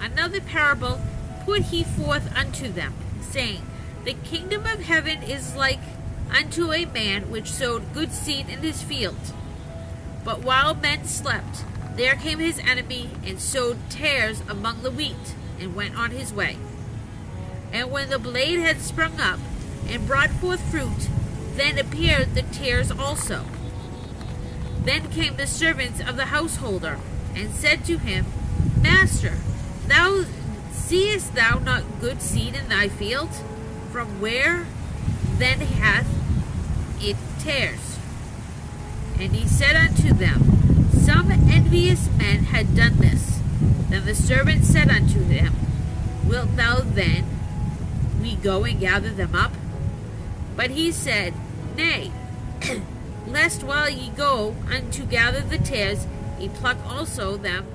Another parable put he forth unto them, saying, The kingdom of heaven is like unto a man which sowed good seed in his field. But while men slept, there came his enemy, and sowed tares among the wheat, and went on his way. And when the blade had sprung up, and brought forth fruit, then appeared the tares also. Then came the servants of the householder, and said to him, Master, seest thou not good seed in thy field? From where then hath it tares? And he said unto them, Some envious men had done this. Then the servant said unto him, Wilt thou then we go and gather them up? But he said, Nay, lest while ye go unto gather the tares, ye pluck also them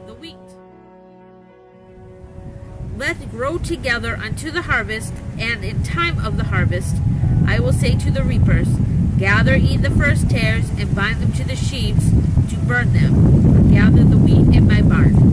the wheat. Let grow together unto the harvest, and in time of the harvest I will say to the reapers, Gather ye the first tares, and bind them to the sheaves, to burn them, gather the wheat in my barn.